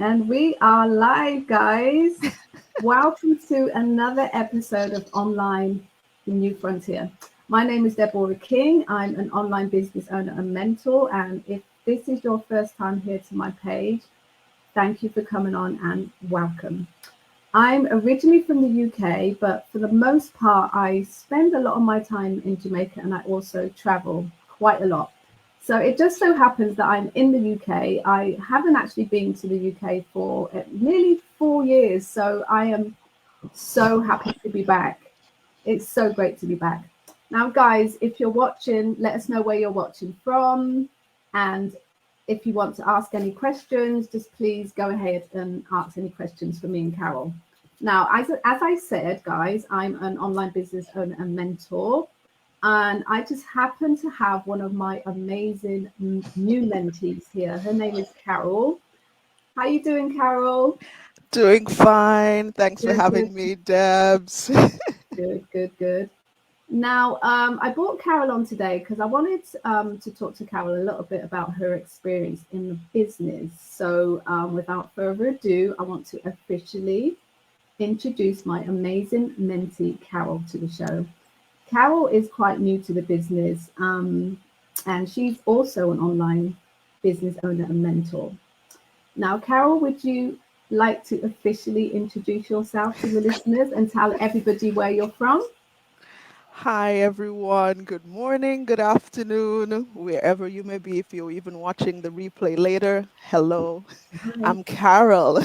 And we are live, guys. Welcome to another episode of Online The New Frontier. My name is Deborah King. I'm an online business owner and mentor. And if this is your first time here to my page, thank you for coming on and welcome. I'm originally from the UK, but for the most part, I spend a lot of my time in Jamaica and I also travel quite a lot. So it just so happens that I'm in the UK. I haven't actually been to the UK for nearly 4 years. So I am so happy to be back. It's so great to be back. Now, guys, if you're watching, let us know where you're watching from. And if you want to ask any questions, just please go ahead and ask any questions for me and Carol. Now, as I said, guys, I'm an online business owner and mentor. And I just happen to have one of my amazing new mentees here. Her name is Carol. How you doing, Carol? Doing fine. Thanks for Good, good, having me, Debs. good. Now, I brought Carol on today because I wanted to talk to Carol a little bit about her experience in the business. So, without further ado, I want to officially introduce my amazing mentee, Carol, to the show. Carol is quite new to the business, and she's also an online business owner and mentor. Now, Carol, would you like to officially introduce yourself to the listeners and tell everybody where you're from? Hi, everyone. Good morning, good afternoon, wherever you may be. If you're even watching the replay later, hello. Hi. I'm Carol.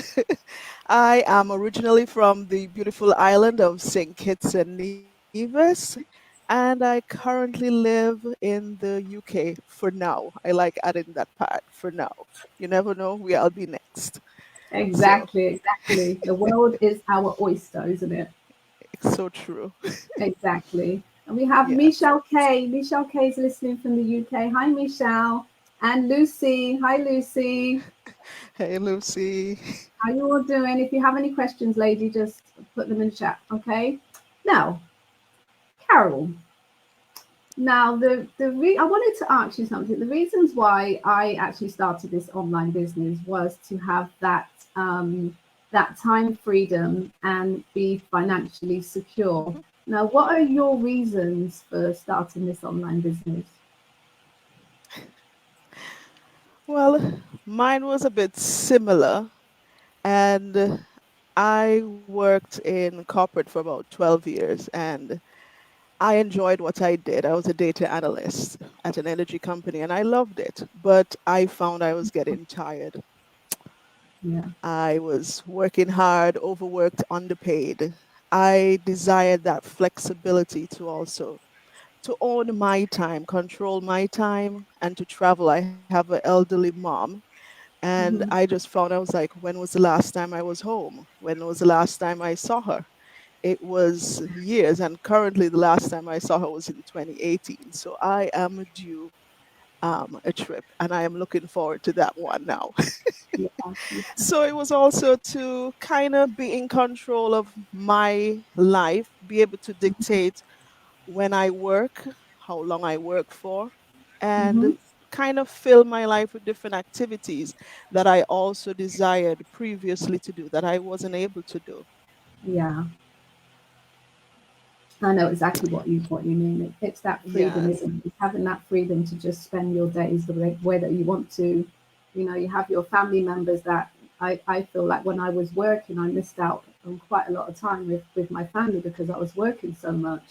I am originally from the beautiful island of St. Kitts and Nevis, and I currently live in the UK for now. I like adding that part for now. You never know where I'll be next. So, Exactly. The world is our oyster, isn't it? it's so true. Exactly. And we have Yes. Michelle K. Michelle K is listening from the UK. Hi, Michelle. And Lucy. Hi, Lucy. Hey, Lucy. How you all doing? If you have any questions, lady, just put them in chat, okay? Now, Carol. Now, I wanted to ask you something. The reasons why I actually started this online business was to have that time freedom and be financially secure. Mhm. Now, what are your reasons for starting this online business? Well, mine was a bit similar, and I worked in corporate for about 12 years, and I enjoyed what I did. I was a data analyst at an energy company, and I loved it, but I found I was getting tired. Yeah. I was working hard, overworked, underpaid. I desired that flexibility to also to own my time, control my time, and to travel. I have an elderly mom. And I Hmm. just found I was like, when was the last time I was home? When was the last time I saw her? It was years. And currently, the last time I saw her was in 2018. So I am due a trip and I am looking forward to that one now. Yeah. So it was also to kind of be in control of my life, be able to dictate when I work, how long I work for, Hmm. and kind of fill my life with different activities that I also desired previously to do that I wasn't able to do. Yeah. I know exactly what you mean. It's that freedom, Yes. isn't it? It's having that freedom to just spend your days the way that you want to. You know, you have your family members that I feel like when I was working, I missed out on quite a lot of time with my family because I was working so much.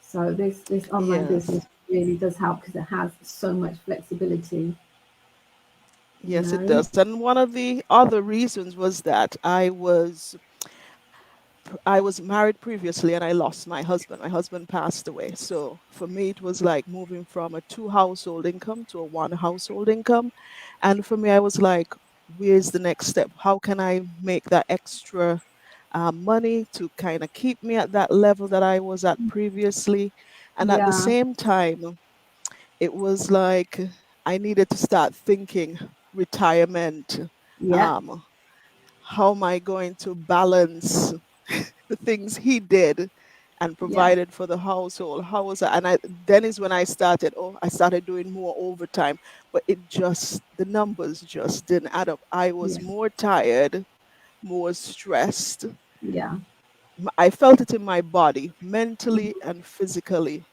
So this online Yes. business really does help because it has so much flexibility. You Yes, it know. does. And one of the other reasons was that I was married previously and I lost my husband. My husband passed away. So for me, it was like moving from a two household income to a one household income. And for me, I was like, where's the next step? How can I make that extra money to kind of keep me at that level that I was at previously? And at the Yeah. same time, it was like I needed to start thinking retirement. Yeah. Um, how am I going to balance the things he did and Yeah. provided for the household. How was that? And then is when I started. Oh, I started doing more overtime, but the numbers just didn't add up. I was Yeah. more tired, more stressed. Yeah. I felt it in my body, mentally Mhm. and physically.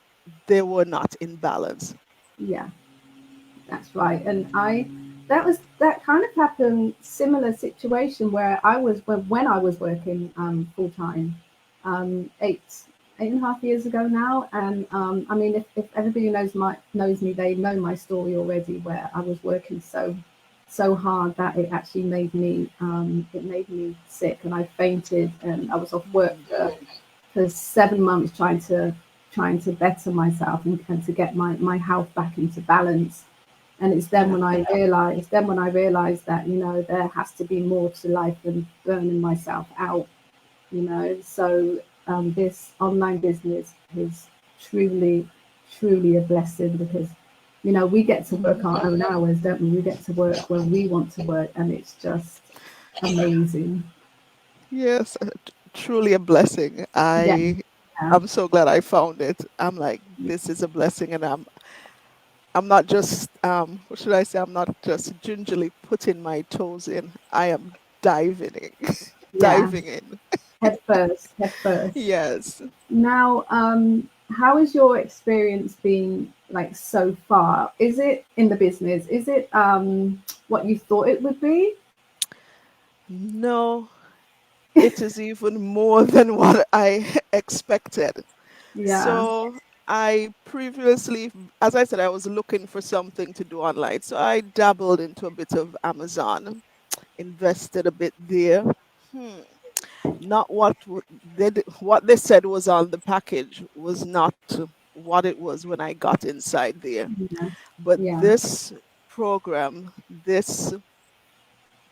They were not in balance. Yeah. That's right. And that kind of happened similar situation where I was when I was working full time, 8.5 years ago now. And I mean, if everybody knows me, they know my story already. Where I was working so hard that it made me sick, and I fainted, and I was off work Mm. for 7 months trying to better myself and to get my health back into balance. And it's then Yeah. when I realized that there has to be more to life than burning myself out. So this online business is truly truly a blessing, because we get to work Mhm. our own hours, don't we? We get to work when we want to work, and it's just amazing. Yes, truly a blessing. Yeah, yeah, I'm so glad I found it. I'm like, this is a blessing, and I'm not just what should I say? I'm not just gingerly putting my toes in. I am diving in, yeah. diving in. Head first, head first. Yes. Now, how has your experience been like so far? Is it in the business? Is it what you thought it would be? No, it is even more than what I expected. Yeah, So I previously, as I said, I was looking for something to do online. So I dabbled into a bit of Amazon, invested a bit there. Hmm. Not what they said was on the package was not what it was when I got inside there. yeah, But yeah. this program, this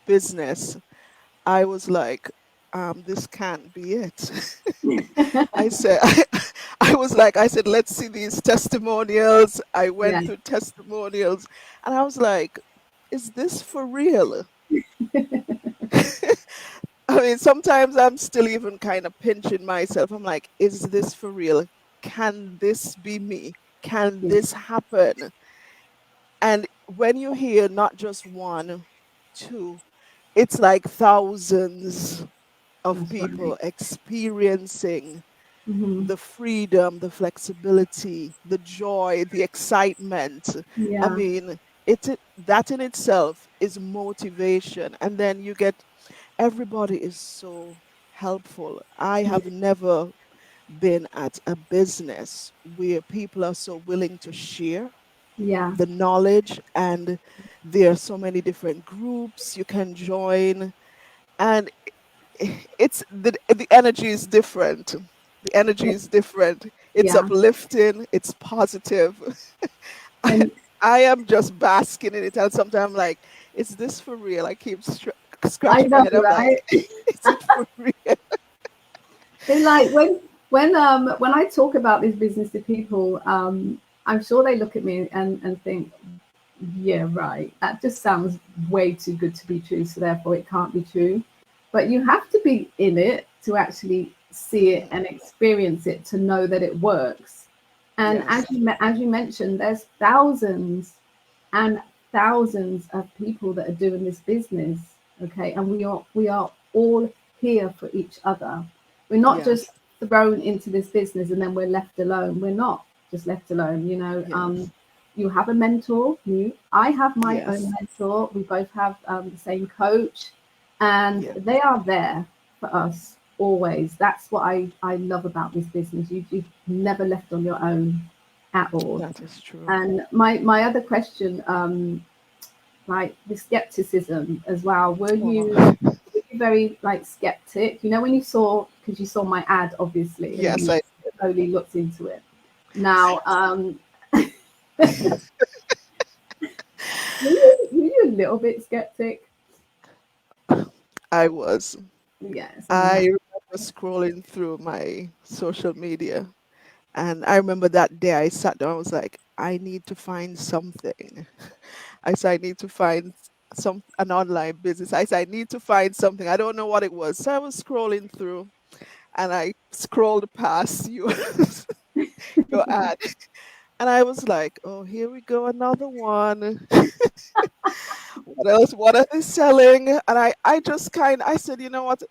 business, I was like, this can't be it. I said, I said, let's see these testimonials. I Yeah, went through testimonials and I was like, is this for real? I mean, sometimes I'm still even kind of pinching myself. I'm like, is this for real? Can this be me? Can yeah, this happen? And when you hear not just one, two, it's like thousands of that's right. people experiencing Hmm. the freedom, the flexibility, the joy, the excitement. I Yeah, mean, that in itself is motivation. And then you get everybody is so helpful. I yeah, have never been at a business where people are so willing to share yeah, the knowledge, and there are so many different groups you can join, and the energy is different. The energy is different. It's yeah. uplifting, it's positive. I, And I am just basking in it, and sometimes I'm like, is this for real? I keep I scratching my know, head. I'm like, right? is it for real? They like when I talk about this business to people, I'm sure they look at me and think, yeah, right. That just sounds way too good to be true, so therefore it can't be true. But you have to be in it to actually see it Mhm. and experience it to know that it works. And Yes, as you mentioned, there's thousands and thousands of people that are doing this business. Okay, and we are all here for each other. We're not just yes, thrown into this business and then we're left alone. We're not just left alone. yes, You have a mentor. I have my own yes, mentor. We both have the same coach, and yes. they are there for us always. That's what I love about this business. You've never left on your own at all. That is true. And my other question, like the skepticism as well. Oh, Were you very like skeptic? When you saw, because you saw my ad obviously, and then yes, you I. slowly looked into it. Now, were you a little bit skeptic? I was. Yes, I mean I that's remember scrolling through my social media, and I remember that day I sat down. I was like, I need to find something. I said, I need to find an online business. I said, I need to find something. I don't know what it was. So I was scrolling through, and I scrolled past you your ad, and I was like, "Oh, here we go, another one." What else? What are they selling? And I just I said, you know what?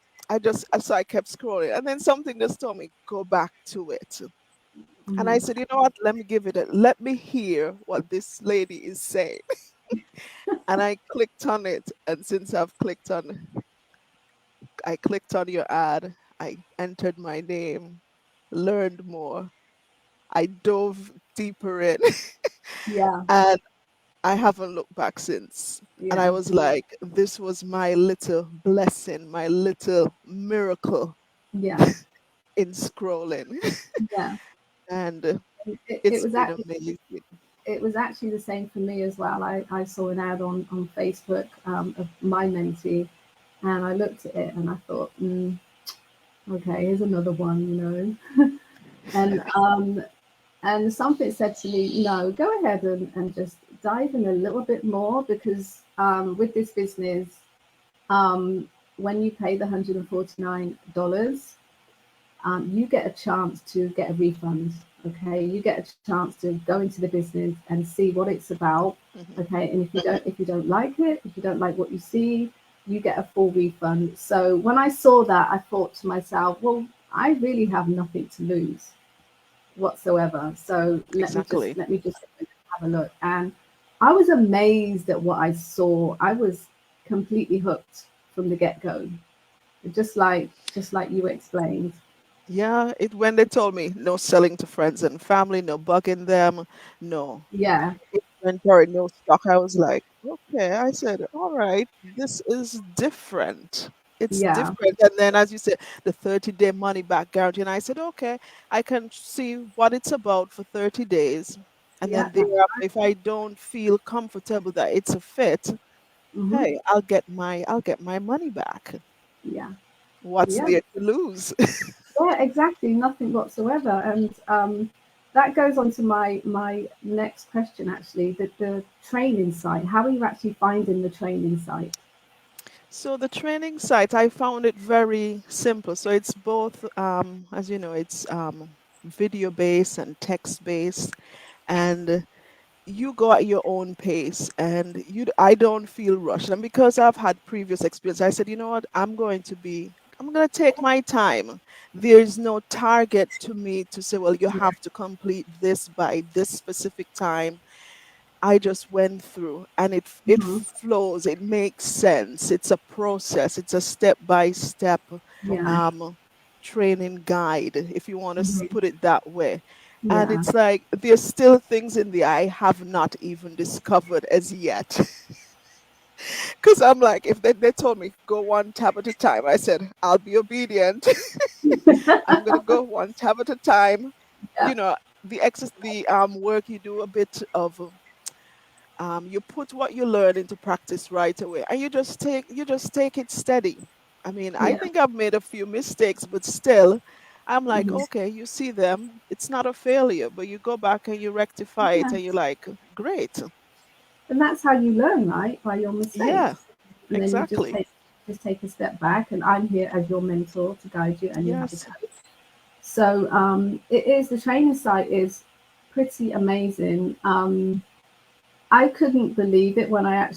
So I kept scrolling, and then something just told me go back to it, and I Mhm. said, you know what? Let me hear what this lady is saying, and I clicked on it, and since I clicked on your ad, I entered my name, learned more, I dove deeper in, Yeah, and I haven't looked back since. And I yeah, was like, this was my little blessing, my little miracle yeah, in scrolling. yeah. And It it's was been actually amazing. it was actually the same for me as well. I saw an ad on Facebook of my mentee, and I looked at it and I thought, okay, here's another one, and something said to me, no, go ahead and just dive in a little bit more because with this business, um, when you pay the $149, you get a chance to get a refund. Okay, you get a chance to go into the business and see what it's about. Mhm. Okay, and if you don't like it, if you don't like what you see, you get a full refund. So when I saw that, I thought to myself, well, I really have nothing to lose whatsoever. So Exactly. let me just have a look. And I was amazed at what I saw. I was completely hooked from the get go, just like you explained. Yeah, it when they told me no selling to friends and family, no bugging them, no Yeah, inventory, no stock. I was like, okay. I said, all right, this is different. It's yeah, different. And then, as you said, the 30-day money back guarantee. And I said, okay, I can see what it's about for 30 days. And yeah. then That's thereafter, if I don't feel comfortable that it's a fit, hmm hey, I'll get my money back. yeah, What's yeah, there to lose? yeah. Exactly, nothing whatsoever. And that goes on to my next question. Actually, the training site. How are you actually finding the training site? So the training site, I found it very simple. So it's both, as you know, it's video based and text based, and you go at your own pace, and I don't feel rushed. And because I've had previous experience, I said, you know what, I'm going to take my time. There is no target to me to say, well, you Yeah, have to complete this by this specific time. I just went through, and it hmm flows, it makes sense. It's a process, it's a step by step yeah, um training guide, if you want to hmm put it that way. And yeah, it's like there's still things in there I have not even discovered as yet. Because I'm like, if they told me go one tab at a time, I said, I'll be obedient. I'm gonna go one tab at a time. yeah, The work you do a bit of, you put what you learn into practice right away, and you just take it steady. I mean, I yeah, think I've made a few mistakes, but still I'm like, hmm okay, you see them, it's not a failure, but you go back and you rectify it, yeah. and you're like, great. And that's how you learn, right? By your Yeah, mistakes. And then you exactly. just take a step back, and I'm here as your mentor to guide you, and you have a Yes. coach. So it is the training site is pretty amazing. I couldn't believe it when I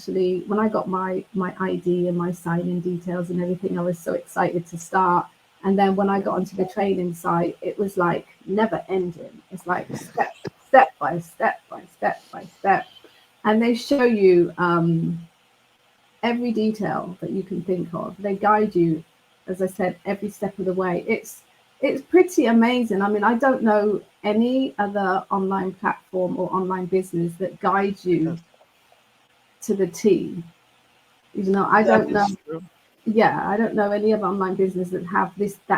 got my ID and my sign-in details and everything. I was so excited to start. And then when I got onto the training site, it was like never ending. It's like step by step by step by step, and they show you every detail that you can think of. They guide you, as I said, every step of the way. It's pretty amazing. I mean, I don't know any other online platform or online business that guides you Yes, to the T. I that don't know. is true. Yeah, I don't know any other online business that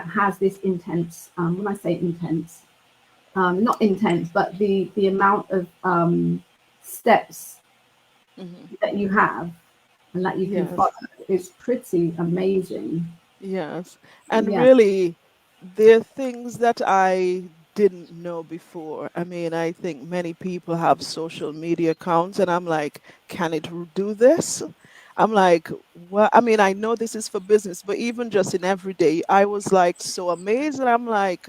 has this intense. When I say intense, not intense, but the amount of steps Hmm. that you have and that you can follow Yes. is pretty amazing. Yes. And Yeah, really, there are things that I didn't know before. I mean, I think many people have social media accounts, and I'm like, can it do this? I'm like, well, I mean, I know this is for business, but even just in everyday, I was like so amazed. And I'm like,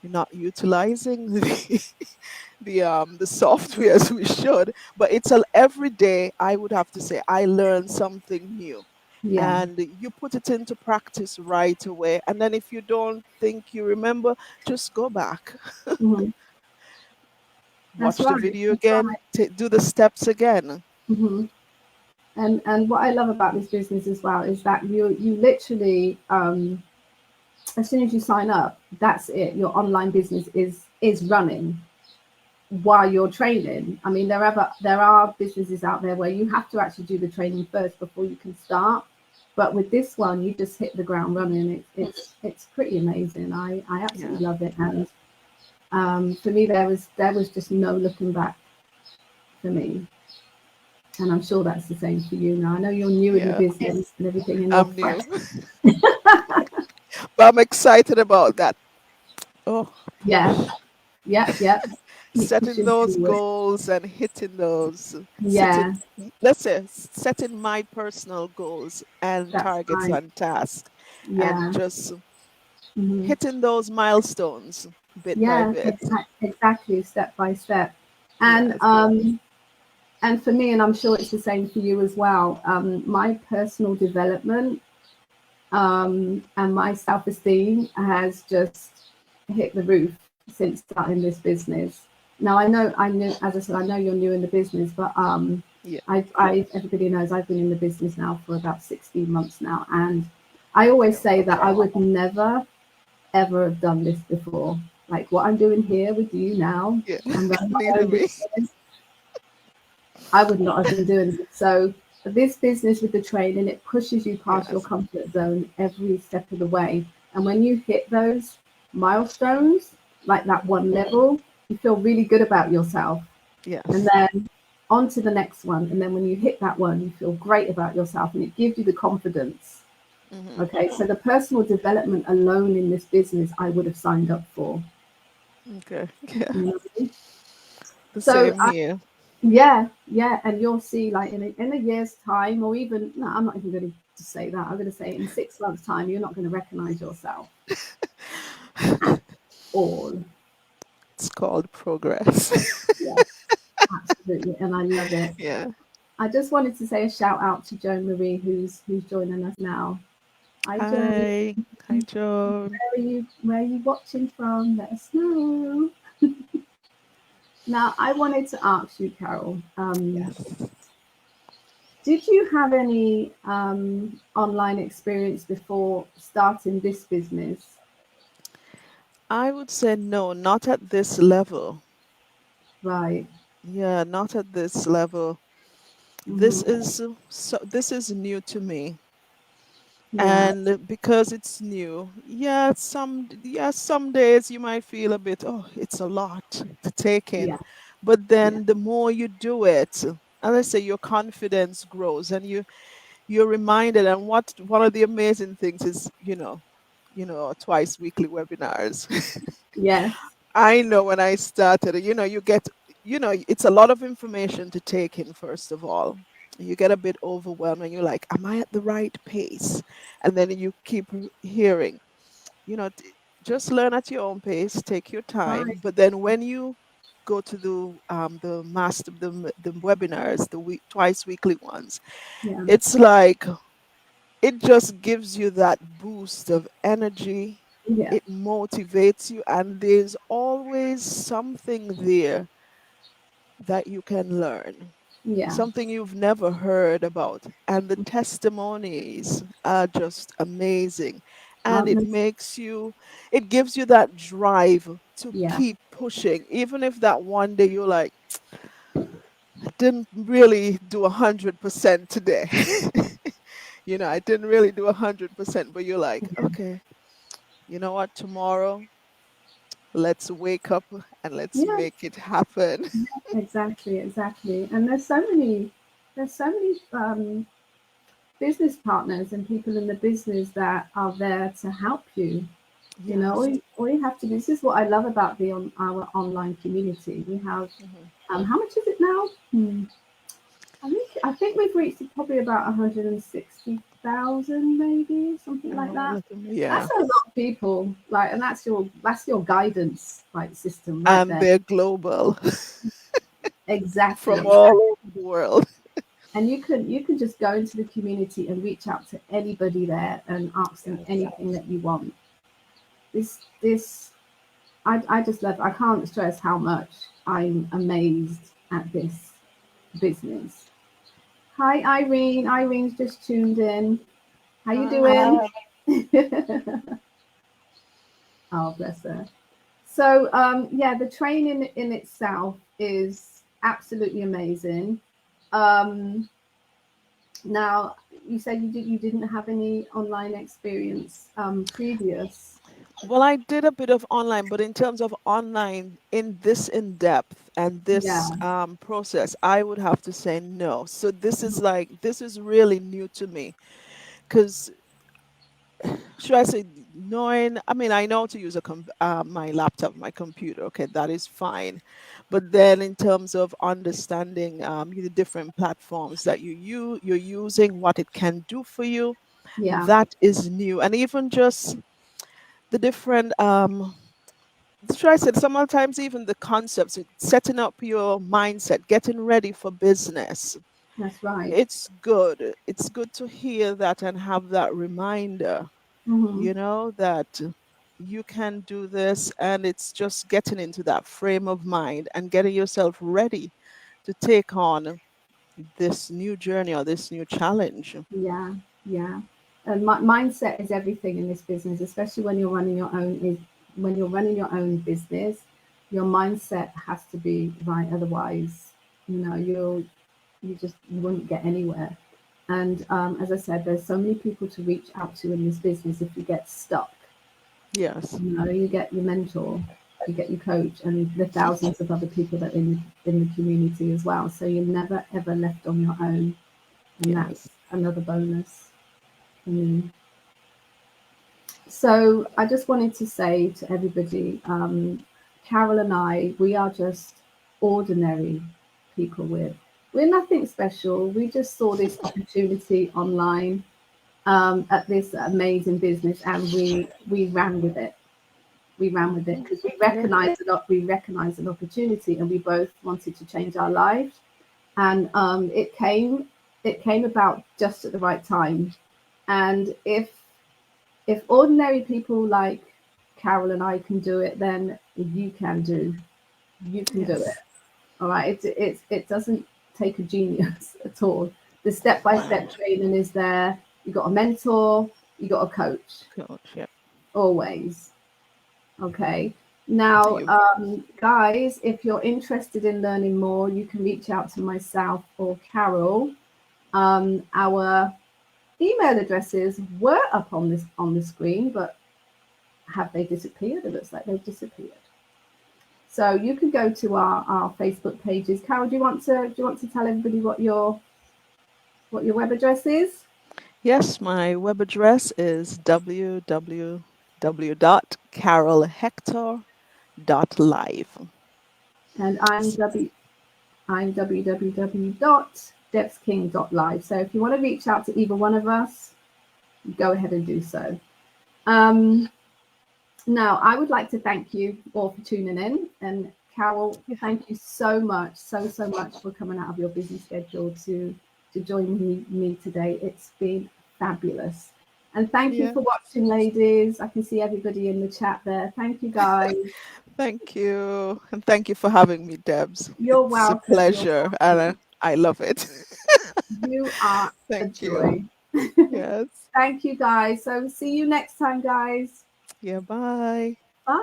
you're not utilizing the software as we should. But it's a every day. I would have to say I learn something new, Yeah. and you put it into practice right away. And then if you don't think you remember, just go back, Mhm. That's watch the right. video That's again, right. do the steps again. Hmm. And what I love about this business as well is that you literally as soon as you sign up, that's it. Your online business is running while you're training. I mean, there are businesses out there where you have to actually do the training first before you can start. But with this one, you just hit the ground running. It's pretty amazing. I Yeah, absolutely love it. And for me, there was just no looking back for me. And I'm sure that's the same for you now. I know you're new in the yeah. business and everything, and you're I'm fresh. new, but I'm excited about that. Oh, Yeah, push. yeah, yeah. Keep Setting pushing those forward. goals and hitting those, Yeah, let's say, setting my personal goals and that's targets right. and tasks, and Yeah. just Hmm. hitting those milestones bit by Yeah, bit. exactly, step by step. And Yes. um and for me, and I'm sure it's the same for you as well, my personal development and my self-esteem has just hit the roof since starting this business. Now I knew, as I said, I know you're new in the business, but Yeah. everybody knows I've been in the business now for about 16 months now, and I always Yeah. say that I would never ever have done this before. Like what I'm doing here with you now Yeah. and running my Neither own me. business, I would not have been doing it. So this business with the training, it pushes you past your Yes. comfort zone every step of the way. And when you hit those milestones, like that one level, you feel really good about yourself. And Yes. then on to the next one. And then when you hit that one, you feel great about yourself and it gives you the confidence. Hmm. Okay. So the personal development alone in this business, I would have signed up for. Okay. Yeah. You know? The So same here. yeah, yeah, and you'll see, like in a year's time, or even no, I'm not even going to say that. I'm going to say in 6 months' time, you're not going to recognize yourself at all. It's called progress. Yes, absolutely, and I love it. Yeah. I just wanted to say a shout out to Joan Marie, who's joining us now. Hi, Joan. Hi. Hi, Joan. Where are you watching from? Let us know. Now, I wanted to ask you, Carol. Yes. Did you have any online experience before starting this business? I would say no, not at this level. Right. Yeah, not at this level. This Hmm. is this is new to me. Yeah. And because it's new, some days you might feel a bit, oh, it's a lot to take in. Yeah. But Yeah. then the more you do it, as I say, your confidence grows, and you're reminded. And what one of the amazing things is, twice weekly webinars. Yes. I know when I started, you get, it's a lot of information to take in, first of all. You get a bit overwhelmed and you're like, am I at the right pace? And then you keep hearing, just learn at your own pace, take your Right. time. But then when you go to the webinars, twice weekly ones, Yeah. it's like it just gives you that boost of energy. Yeah. It motivates you, and there's always something there that you can learn, Yeah. something you've never heard about. And the testimonies are just amazing. And Aren't it they? makes you, it gives you that drive to Yeah. keep pushing, even if that one day you're like, I didn't really do 100% today. I didn't really do 100%, but you're like, okay, you know what, tomorrow, let's wake up and let's Yeah. make it happen. Exactly. Exactly. And there's so many business partners and people in the business that are there to help you. You know, Yes. all you have to do. This is what I love about our online community. We have Hmm. how much is it now? I think we've we've reached probably about 160,000, maybe something like Oh, that. look at me. That's Yeah. a lot of people, like, and that's your guidance like system right And there. they're global from Exactly, all exactly. over the world. And you can just go into the community and reach out to anybody there and ask them Yes. anything that you want. This I just love. I can't stress how much I'm amazed at this business. Hi, Irene. Irene's just tuned in. How you Hi. doing? Oh, bless her. So, yeah, the training in itself is absolutely amazing. Um, now, you said you didn't have any online experience previous. Well, I did a bit of online, but in terms of online in this in depth and Yeah. this process, I would have to say no. So this is really new to me because should I say knowing? I mean, I know to use my laptop, my computer. Okay, that is fine. But then in terms of understanding the different platforms that you're using, what it can do for you, Yeah, that is new, and even just the different should I say sometimes even the concepts, setting up your mindset, getting ready for business. that's right. It's good. It's good to hear that and have that reminder, Hmm. that you can do this, and it's just getting into that frame of mind and getting yourself ready to take on this new journey or this new challenge. Yeah, yeah. And mindset is everything in this business, especially when you're running your own. Is when you're running your own business, your mindset has to be right. Otherwise, you wouldn't get anywhere. And as I said, there's so many people to reach out to in this business. If you get stuck, Yes. you get your mentor, you get your coach, and the thousands of other people that in the community as well. So you're never ever left on your own, and Yes. that's another bonus. Mm. So I just wanted to say to everybody, Carol and I, we are just ordinary people. We're nothing special. We just saw this opportunity online at this amazing business, and we ran with it. We ran with it Mhm. because we Yeah. recognized a lot. We recognized an opportunity, and we both wanted to change our lives. And it came about just at the right time. And if ordinary people like Carol and I can do it, then you can do it. Yes. All right. It doesn't take a genius at all. The step by step training is there. You got a mentor, you got a coach, Coach, yeah. always. Okay. Now, You. guys, if you're interested in learning more, you can reach out to myself or Carol. Our email addresses were up on the screen, but have they disappeared? It looks like they've disappeared. So you can go to our Facebook pages. Carol, do you want to tell everybody what your web address is? Yes, my web address is www.carolhector.live. And I'm www.debsking.live. So if you want to reach out to either one of us, go ahead and do so. Um, Now, I would like to thank you all for tuning in. And Carol, Yeah. thank you so much, so much for coming out of your busy schedule to join me today. It's been fabulous. And thank you Yeah. for watching, ladies. I can see everybody in the chat there. Thank you, guys. Thank you. And thank you for having me, Debs. You're It's a welcome. You're pleasure and welcome. I love it. You are a Thank you. joy. Yes. Thank you, guys. So see you next time, guys. Yeah, bye. Bye.